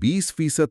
20%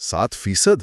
7%?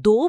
2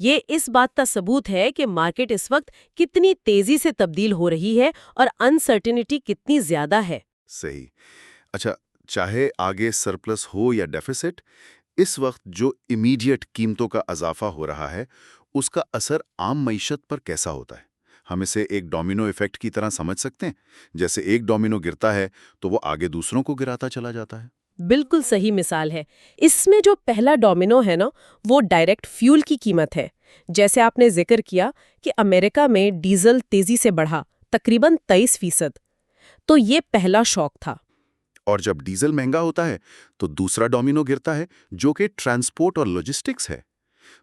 یہ اس بات کا ثبوت ہے کہ مارکیٹ اس وقت کتنی تیزی سے تبدیل ہو رہی ہے اور انسرٹینٹی کتنی زیادہ ہے۔ صحیح۔ اچھا، چاہے آگے سرپلس ہو یا ڈیفیسٹ، اس وقت جو امیڈیٹ قیمتوں کا اضافہ ہو رہا ہے اس کا اثر عام معیشت پر کیسا ہوتا ہے؟ ہم اسے ایک ڈومینو ایفیکٹ کی طرح سمجھ سکتے ہیں، جیسے ایک ڈومینو گرتا ہے تو وہ آگے دوسروں کو گراتا چلا جاتا ہے۔ بالکل صحیح مثال ہے۔ اس میں جو پہلا ڈومینو ہے نا، وہ ڈائریکٹ فیول کی قیمت ہے۔ جیسے آپ نے ذکر کیا کہ امریکہ میں ڈیزل تیزی سے بڑھا، تقریباً 23%۔ تو یہ پہلا شاک تھا۔ اور جب ڈیزل مہنگا ہوتا ہے تو دوسرا ڈومینو گرتا ہے، جو کہ ٹرانسپورٹ اور لاجسٹکس ہے۔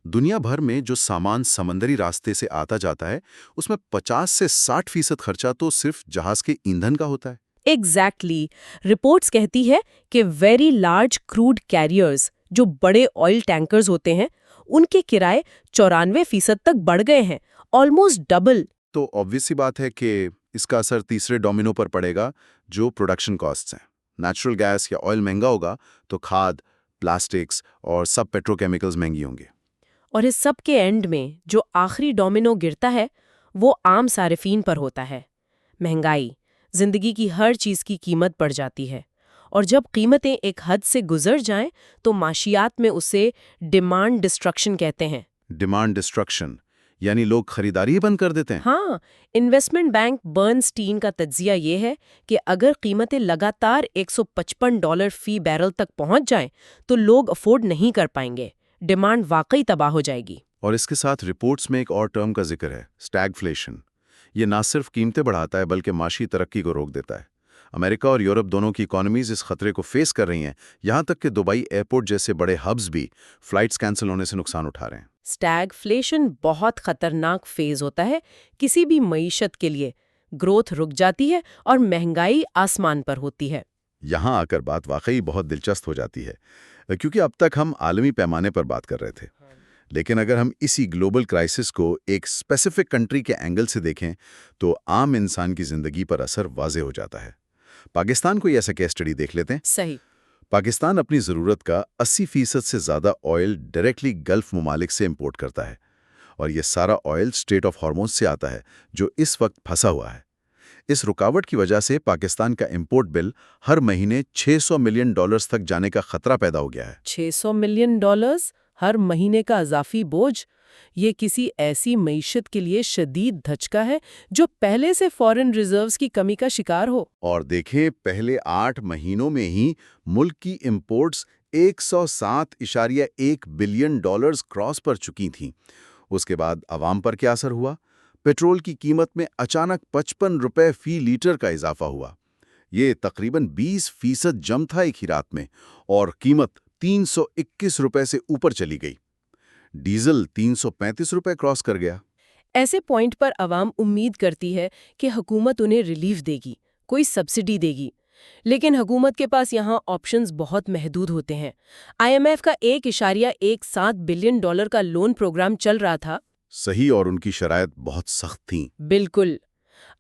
دنیا بھر میں جو سامان سمندری راستے سے آتا جاتا ہے اس میں 50 سے 60% خرچہ تو صرف جہاز کے ایندھن کا ہوتا ہے۔ ایگزیکٹلی۔ رپورٹس کہتی ہے کہ ویری لارج کروڈ کیریئرز، جو بڑے آئل ٹینکرز ہوتے ہیں، ان کے کرائے 94% تک بڑھ گئے ہیں، آلموسٹ ڈبل۔ تو obvious سی بات ہے کہ اس کا اثر تیسرے ڈومینو پر پڑے گا، جو پروڈکشن کاسٹس ہیں۔ نیچرل گیس یا آئل مہنگا ہوگا تو کھاد، پلاسٹکس اور سب پیٹروکیمیکلز مہنگی ہوں گے۔ اور اس سب کے اینڈ میں جو آخری ڈومینو گرتا ہے وہ عام صارفین پر ہوتا ہے۔ مہنگائی، زندگی کی ہر چیز کی قیمت بڑھ جاتی ہے، اور جب قیمتیں ایک حد سے گزر جائیں تو معاشیات میں اسے ڈیمانڈ ڈسٹرکشن کہتے ہیں۔ ڈیمانڈ ڈسٹرکشن یعنی لوگ خریداری بند کر دیتے ہیں۔ ہاں، انویسٹمنٹ بینک برنسٹین کا تجزیہ یہ ہے کہ اگر قیمتیں لگاتار $155 فی بیرل تک پہنچ جائیں تو لوگ افورڈ نہیں کر پائیں گے، ڈیمانڈ واقعی تباہ ہو جائے گی۔ اور اس کے ساتھ رپورٹس میں ایک اور ٹرم کا ذکر ہے، اسٹیگفلیشن۔ یہ نہ صرف قیمتیں بڑھاتا ہے بلکہ معاشی ترقی کو روک دیتا ہے۔ امریکہ اور یورپ دونوں کی اکانومیز اس خطرے کو فیس کر رہی ہیں، یہاں تک کہ دبئی ایئرپورٹ جیسے بڑے ہبز بھی فلائٹس کینسل ہونے سے نقصان اٹھا رہے ہیں۔ اسٹیگفلیشن بہت خطرناک فیز ہوتا ہے کسی بھی معیشت کے لیے۔ گروتھ رک جاتی ہے اور مہنگائی آسمان پر ہوتی ہے۔ یہاں آ کر بات واقعی بہت دلچسپ ہو جاتی ہے، کیونکہ اب تک ہم عالمی پیمانے پر بات کر رہے تھے، لیکن اگر ہم اسی گلوبل کرائسس کو ایک اسپیسیفک کنٹری کے اینگل سے دیکھیں تو عام انسان کی زندگی پر اثر واضح ہو جاتا ہے۔ پاکستان کو ایسا کیس اسٹڈی دیکھ لیتے ہیں۔ صحیح۔ پاکستان اپنی ضرورت کا 80% سے زیادہ آئل ڈائریکٹلی گلف ممالک سے امپورٹ کرتا ہے، اور یہ سارا آئل اسٹریٹ آف ہارموز سے آتا ہے، جو اس وقت پھنسا ہوا ہے۔ اس رکاوٹ کی وجہ سے پاکستان کا امپورٹ بل ہر مہینے $600 ملین تک جانے کا خطرہ پیدا ہو گیا ہے۔ $600 ملین ہر مہینے کا اضافی بوجھ، یہ کسی ایسی معیشت کے لیے شدید دھچکا ہے جو پہلے سے فارن ریزروز کی کمی کا شکار ہو۔ اور دیکھیں، پہلے 8 مہینوں میں ہی ملک کی امپورٹس $107.1 بلین کراس پر چکی تھیں۔ اس کے بعد عوام پر کیا اثر ہوا؟ پیٹرول کی قیمت میں اچانک $55 فی لیٹر کا اضافہ ہوا۔ یہ تقریباً 20% جم تھا ایک ہی رات میں، اور قیمت $321 سے اوپر چلی گئی۔ ڈیزل $335 کراس کر گیا۔ ایسے پوائنٹ پر عوام امید کرتی ہے کہ حکومت انہیں ریلیف دے گی، کوئی سبسڈی دے گی، لیکن حکومت کے پاس یہاں آپشنز بہت محدود ہوتے ہیں۔ IMF کا $1.17 بلین کا لون پروگرام چل رہا تھا۔ صحیح، اور ان کی شرائط بہت سخت تھیں۔ بالکل۔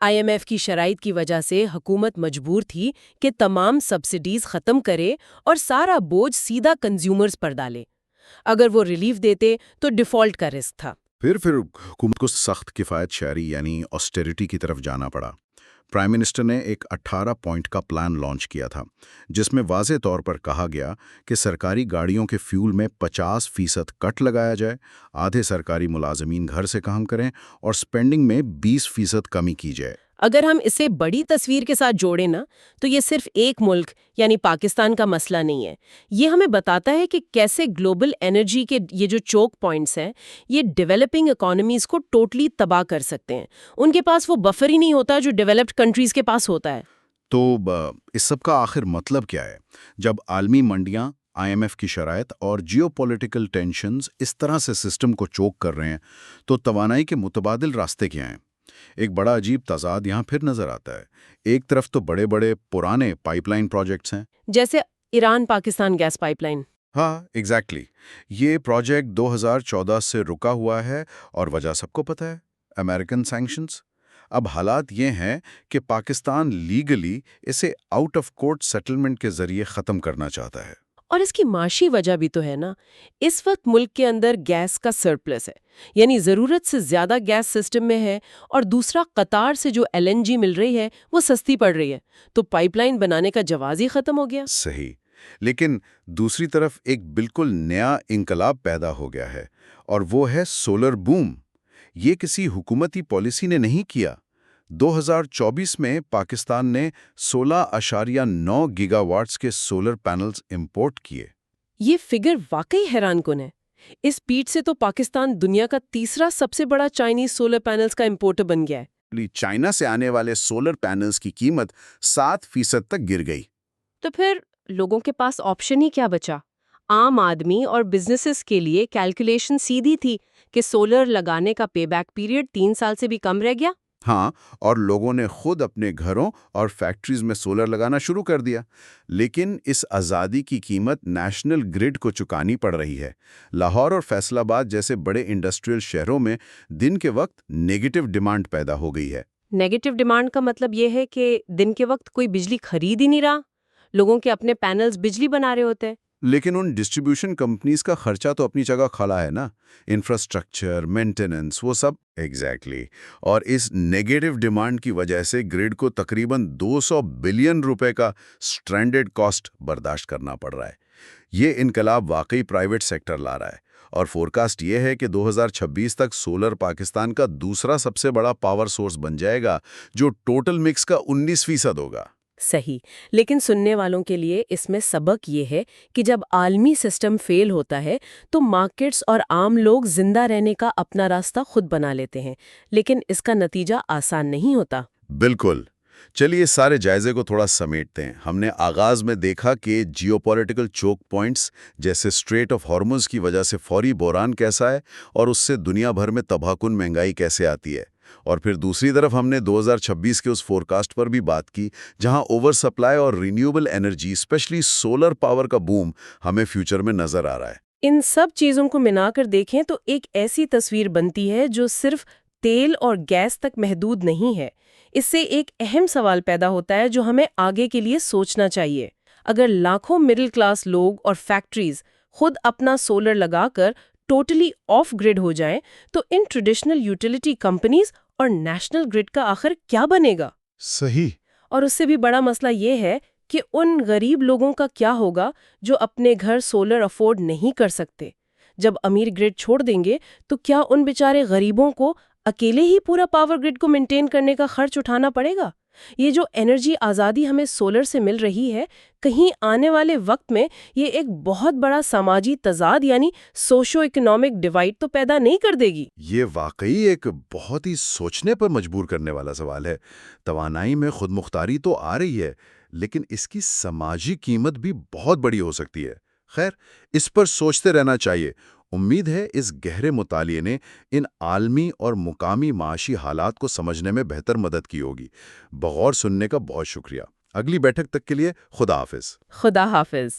IMF کی شرائط کی وجہ سے حکومت مجبور تھی کہ تمام سبسڈیز ختم کرے اور سارا بوجھ سیدھا کنزیومرز پر ڈالے۔ اگر وہ ریلیف دیتے تو ڈیفالٹ کا رسک تھا۔ پھر حکومت کو سخت کفایت شعری یعنی آسٹیرٹی کی طرف جانا پڑا۔ پرائم منسٹر نے ایک 18 پوائنٹ کا پلان لانچ کیا تھا، جس میں واضح طور پر کہا گیا کہ سرکاری گاڑیوں کے فیول میں 50% کٹ لگایا جائے، آدھے سرکاری ملازمین گھر سے کام کریں، اور سپینڈنگ میں 20% کمی کی جائے۔ اگر ہم اسے بڑی تصویر کے ساتھ جوڑیں نا، تو یہ صرف ایک ملک یعنی پاکستان کا مسئلہ نہیں ہے۔ یہ ہمیں بتاتا ہے کہ کیسے گلوبل انرجی کے یہ جو چوک پوائنٹس ہیں، یہ ڈیولپنگ اکانومیز کو ٹوٹلی تباہ کر سکتے ہیں۔ ان کے پاس وہ بفر ہی نہیں ہوتا جو ڈیولپڈ کنٹریز کے پاس ہوتا ہے۔ تو اس سب کا آخر مطلب کیا ہے؟ جب عالمی منڈیاں، IMF کی شرائط اور جیو پولیٹیکل ٹینشنز اس طرح سے سسٹم کو چوک کر رہے ہیں، تو توانائی کے متبادل راستے کیا ہیں؟ ایک بڑا عجیب تضاد یہاں پھر نظر آتا ہے۔ ایک طرف تو بڑے بڑے پرانے پائپ لائن پروجیکٹس ہیں، جیسے Iran Pakistan gas pipeline. ہاں ایگزیکٹلی، یہ پروجیکٹ 2014 سے رکا ہوا ہے، اور وجہ سب کو پتہ ہے، امریکن سینکشنز۔ اب حالات یہ ہیں کہ پاکستان لیگلی اسے آؤٹ آف کورٹ سیٹلمنٹ کے ذریعے ختم کرنا چاہتا ہے۔ اور اس کی معاشی وجہ بھی تو ہے نا. اس وقت ملک کے اندر گیس کا سرپلس ہے، یعنی ضرورت سے زیادہ گیس سسٹم میں ہے، اور دوسرا قطار سے جو LNG مل رہی ہے وہ سستی پڑ رہی ہے، تو پائپ لائن بنانے کا جواز ہی ختم ہو گیا. صحیح، لیکن دوسری طرف ایک بالکل نیا انقلاب پیدا ہو گیا ہے، اور وہ ہے سولر بوم. یہ کسی حکومتی پالیسی نے نہیں کیا. 2024 میں پاکستان نے 16.9 گیگا واٹس کے سولر پینلز امپورٹ کیے. یہ فگر واقعی حیران کن ہے. اس پیٹ سے تو پاکستان دنیا کا تیسرا سب سے بڑا چائنیز سولر پینلز کا امپورٹر بن گیا ہے. چائنا سے آنے والے سولر پینلز کی قیمت 7% تک گر گئی. تو پھر لوگوں کے پاس آپشن ہی کیا بچا؟ عام آدمی اور بزنسز کے لیے کیلکولیشن سیدھی تھی کہ سولر لگانے کا پے بیک پیریڈ 3 سال سے بھی کم رہ گیا. ہاں، اور لوگوں نے خود اپنے گھروں اور فیکٹریز میں سولر لگانا شروع کر دیا. لیکن اس آزادی کی قیمت نیشنل گرڈ کو چکانی پڑ رہی ہے. لاہور اور فیصل آباد جیسے بڑے انڈسٹریل شہروں میں دن کے وقت نیگیٹو ڈیمانڈ پیدا ہو گئی ہے. نیگیٹو ڈیمانڈ کا مطلب یہ ہے کہ دن کے وقت کوئی بجلی خرید ہی نہیں رہا. لوگوں کے اپنے پینلز بجلی بنا رہے ہوتے ہیں. لیکن ان ڈسٹریبیوشن کمپنیز کا خرچہ تو اپنی جگہ کھڑا ہے نا، انفراسٹرکچر، مینٹیننس، وہ سب. ایگزیکٹلی. اور اس نیگیٹو ڈیمانڈ کی وجہ سے گریڈ کو تقریباً 200 بلین روپے کا سٹرینڈڈ کاسٹ برداشت کرنا پڑ رہا ہے. یہ انقلاب واقعی پرائیویٹ سیکٹر لا رہا ہے، اور فورکاسٹ یہ ہے کہ 2026 تک سولر پاکستان کا دوسرا سب سے بڑا پاور سورس بن جائے گا، جو ٹوٹل مکس کا 19% ہوگا. صحیح. لیکن سننے والوں کے لیے اس میں سبق یہ ہے کہ جب عالمی سسٹم فیل ہوتا ہے تو مارکیٹس اور عام لوگ زندہ رہنے کا اپنا راستہ خود بنا لیتے ہیں، لیکن اس کا نتیجہ آسان نہیں ہوتا. بالکل. چلیے سارے جائزے کو تھوڑا سمیٹتے ہیں. ہم نے آغاز میں دیکھا کہ جیو پولیٹیکل چوک پوائنٹس جیسے اسٹریٹ آف ہارمز کی وجہ سے فوری بحران کیسا ہے، اور اس سے دنیا بھر میں تباہ کن مہنگائی کیسے آتی ہے. اور پھر دوسری طرف ہم نے 2026 کے اس فورکاسٹ پر بھی بات کی، جہاں اوور سپلائی اور renewable energy especially solar power کا بوم ہمیں فیوچر میں نظر آ رہا ہے. ان سب چیزوں کو ملا کر دیکھیں تو ایک ایسی تصویر بنتی ہے جو صرف تیل اور گیس تک محدود نہیں ہے. اس سے ایک اہم سوال پیدا ہوتا ہے جو ہمیں آگے کے لیے سوچنا چاہیے. اگر لاکھوں مڈل کلاس لوگ اور فیکٹریز خود اپنا سولر لگا کر ٹوٹلی آف گریڈ ہو جائیں تو ان ٹریڈیشنل یوٹیلیٹی کمپنیز اور نیشنل گریڈ کا آخر کیا بنے گا؟ صحیح. اور اس سے بھی بڑا مسئلہ یہ ہے کہ ان غریب لوگوں کا کیا ہوگا جو اپنے گھر سولر افورڈ نہیں کر سکتے. جب امیر گریڈ چھوڑ دیں گے تو کیا ان بیچارے غریبوں کو اکیلے ہی پورا پاور گریڈ کو مینٹین کرنے کا خرچ اٹھانا پڑے گا؟ یہ جو انرجی آزادی ہمیں سولر سے مل رہی ہے، کہیں آنے والے وقت میں یہ ایک بہت بڑا سماجی تضاد یعنی سوشو اکنامک ڈیوائیڈ تو پیدا نہیں کر دے گی؟ یہ واقعی ایک بہت ہی سوچنے پر مجبور کرنے والا سوال ہے. توانائی میں خود مختاری تو آ رہی ہے، لیکن اس کی سماجی قیمت بھی بہت بڑی ہو سکتی ہے. خیر، اس پر سوچتے رہنا چاہیے. امید ہے اس گہرے مطالعے نے ان عالمی اور مقامی معاشی حالات کو سمجھنے میں بہتر مدد کی ہوگی. بغور سننے کا بہت شکریہ. اگلی بیٹھک تک کے لیے خدا حافظ. خدا حافظ.